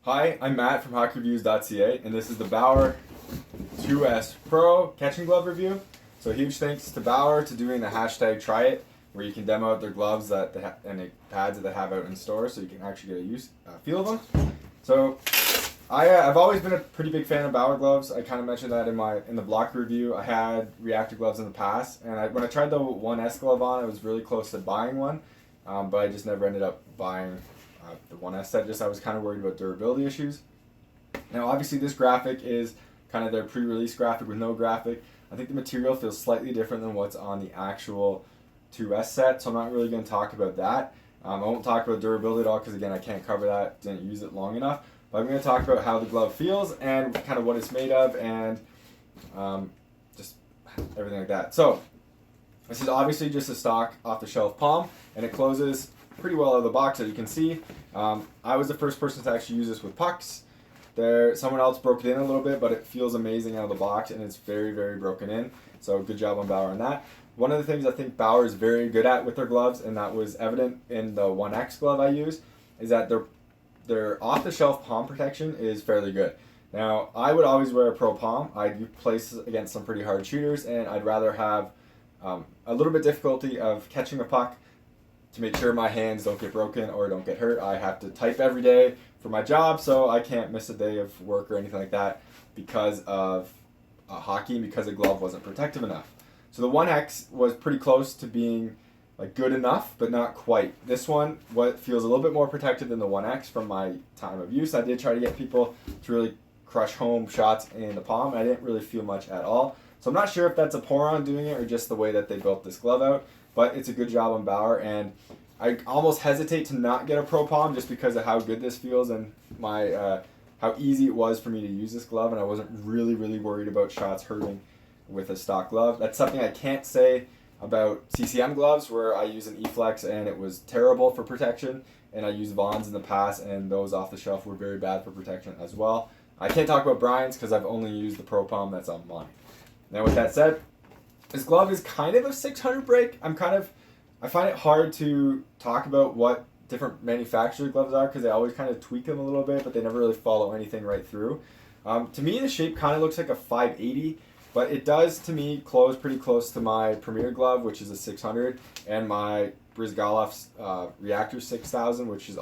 Hi, I'm Matt from HockeyReviews.ca, and this is the Bauer 2S Pro Catching Glove review. So huge thanks to Bauer to doing the hashtag Try It, where you can demo out their gloves and the pads that they have out in store, so you can actually get a feel of them. So I've always been a pretty big fan of Bauer gloves. I kind of mentioned that in the block review. I had reactor gloves in the past, and when I tried the Od1n glove on, I was really close to buying one, but I just never ended up buying the Od1n set. I was kind of worried about durability issues. Now obviously this graphic is kind of their pre-release graphic with no graphic. I think the material feels slightly different than what's on the actual 2S set, so I'm not really going to talk about that. I won't talk about durability at all because again I can't cover that, didn't use it long enough. But I'm going to talk about how the glove feels and kind of what it's made of and just everything like that. So this is obviously just a stock off-the-shelf palm, and it closes pretty well out of the box, as you can see. I was the first person to actually use this with pucks. Someone else broke it in a little bit, but it feels amazing out of the box, and it's very, very broken in. So good job on Bauer on that. One of the things I think Bauer is very good at with their gloves, and that was evident in the Od1n glove I use, is that their off-the-shelf palm protection is fairly good. Now, I would always wear a pro palm. I'd place against some pretty hard shooters, and I'd rather have a little bit difficulty of catching a puck to make sure my hands don't get broken or don't get hurt. I have to type every day for my job, so I can't miss a day of work or anything like that because of hockey and because the glove wasn't protective enough. So the Od1n was pretty close to being like good enough, but not quite. This one feels a little bit more protective than the Od1n from my time of use. I did try to get people to really crush home shots in the palm. I didn't really feel much at all. So I'm not sure if that's a Poron doing it or just the way that they built this glove out, but it's a good job on Bauer, and I almost hesitate to not get a pro palm just because of how good this feels and how easy it was for me to use this glove, and I wasn't really worried about shots hurting with a stock glove. That's something I can't say about CCM gloves, where I use an E-Flex and it was terrible for protection, and I used Od1n's in the past and those off the shelf were very bad for protection as well. I can't talk about Brian's because I've only used the pro palm that's on mine. Now with that said, this glove is kind of a 600 break. I find it hard to talk about what different manufacturer gloves are because they always kind of tweak them a little bit, but they never really follow anything right through. To me, the shape kind of looks like a 580, but it does, to me, close pretty close to my Premier glove, which is a 600, and my Brizgalov's Reactor 6000, which is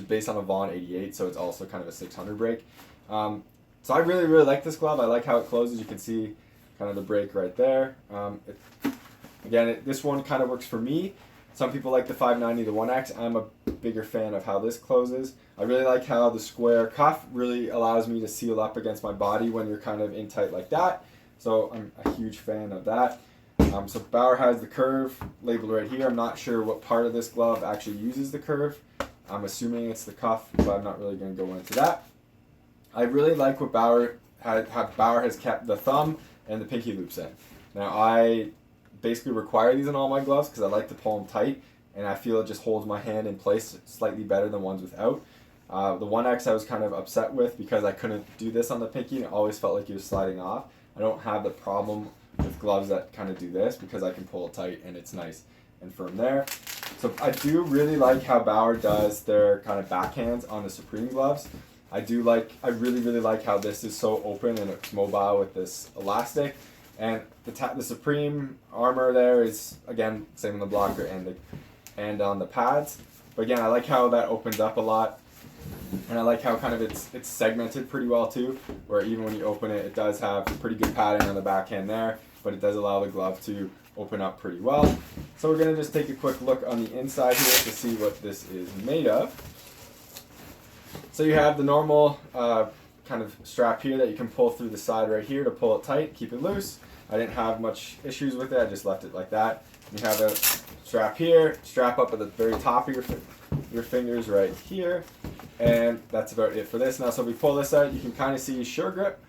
based on a Vaughn 88, so it's also kind of a 600 break. So I really like this glove. I like how it closes. You can see kind of the break right there. This one kind of works for me. Some people like the 590, the Od1n. I'm a bigger fan of how this closes. I really like how the square cuff really allows me to seal up against my body when you're kind of in tight like that. So I'm a huge fan of that. So Bauer has the curve labeled right here. I'm not sure what part of this glove actually uses the curve. I'm assuming it's the cuff, but I'm not really going to go into that. I really like what Bauer has kept the thumb and the pinky loops in. Now I basically require these in all my gloves because I like to pull them tight, and I feel it just holds my hand in place slightly better than ones without. The Od1n I was kind of upset with because I couldn't do this on the pinky, and it always felt like it was sliding off. I don't have the problem with gloves that kind of do this because I can pull it tight and it's nice and firm there. So I do really like how Bauer does their kind of backhands on the Supreme gloves. I really like how this is so open and it's mobile with this elastic. And the Supreme armor there is, again, same on the blocker and on the pads. But again, I like how that opens up a lot. And I like how kind of it's segmented pretty well too, where even when you open it, it does have pretty good padding on the backhand there, but it does allow the glove to open up pretty well. So we're going to just take a quick look on the inside here to see what this is made of. So you have the normal kind of strap here that you can pull through the side right here to pull it tight, keep it loose. I didn't have much issues with it, I just left it like that. You have a strap here, strap up at the very top of your fingers right here, and that's about it for this. Now, so if we pull this out, you can kind of see Sure Grip.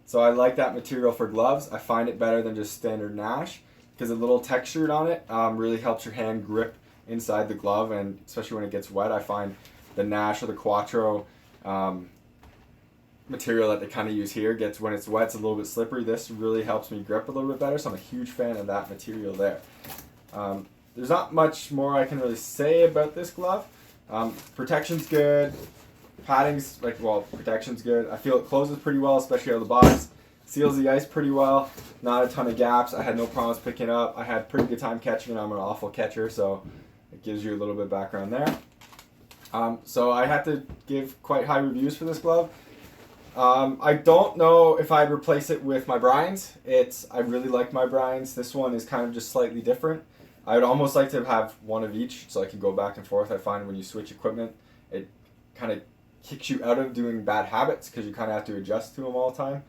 So I like that material for gloves. I find it better than just standard Nash because a little textured on it really helps your hand grip inside the glove, and especially when it gets wet, I find the Nash or the Quattro material that they kind of use here when it's wet, it's a little bit slippery. This really helps me grip a little bit better, so I'm a huge fan of that material there. There's not much more I can really say about this glove. Protection's good, padding's protection's good. I feel it closes pretty well, especially out of the box. Seals the ice pretty well. Not a ton of gaps. I had no problems picking up. I had pretty good time catching it. I'm an awful catcher, so it gives you a little bit of background there. So I had to give quite high reviews for this glove. I don't know if I'd replace it with my Brian's. I really like my Brian's. This one is kind of just slightly different. I would almost like to have one of each so I can go back and forth. I find when you switch equipment, it kind of kicks you out of doing bad habits because you kind of have to adjust to them all the time.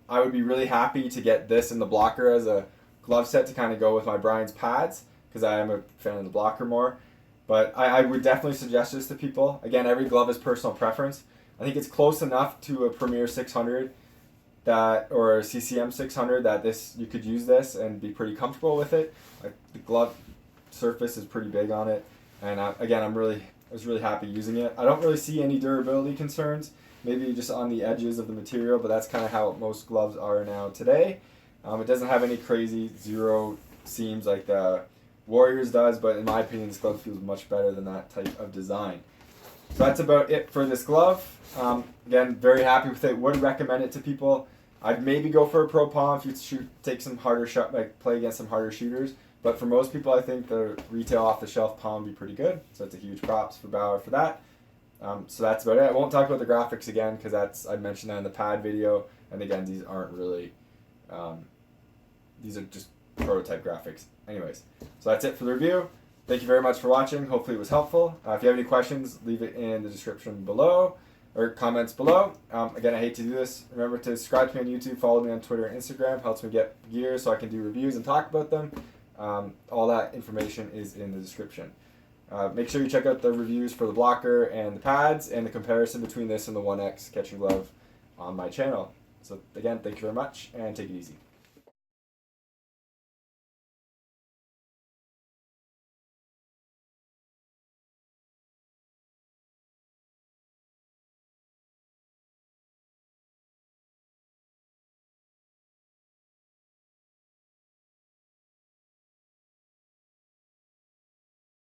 I would be really happy to get this in the blocker as a glove set to kind of go with my Brian's pads because I am a fan of the blocker more. But I would definitely suggest this to people. Again, every glove is personal preference. I think it's close enough to a Premier 600 or a CCM 600 that you could use this and be pretty comfortable with it. The glove surface is pretty big on it, and again, I was really happy using it. I don't really see any durability concerns. Maybe just on the edges of the material, but that's kind of how most gloves are now today. It doesn't have any crazy zero seams like the Warriors does, but in my opinion, this glove feels much better than that type of design. So that's about it for this glove. Again, very happy with it. Would recommend it to people. I'd maybe go for a pro palm if you take some harder shot, play against some harder shooters. But for most people, I think the retail off-the-shelf palm would be pretty good. So that's a huge props for Bauer for that. So that's about it. I won't talk about the graphics again because I mentioned that in the pad video. And again, these aren't really, these are just prototype graphics. Anyways, so that's it for the review. Thank you very much for watching. Hopefully it was helpful. If you have any questions, leave it in the description below or comments below. Again, I hate to do this. Remember to subscribe to me on YouTube, follow me on Twitter and Instagram. Helps me get gear so I can do reviews and talk about them. All that information is in the description. Make sure you check out the reviews for the blocker and the pads and the comparison between this and the Od1n catching glove on my channel. So again, thank you very much and take it easy.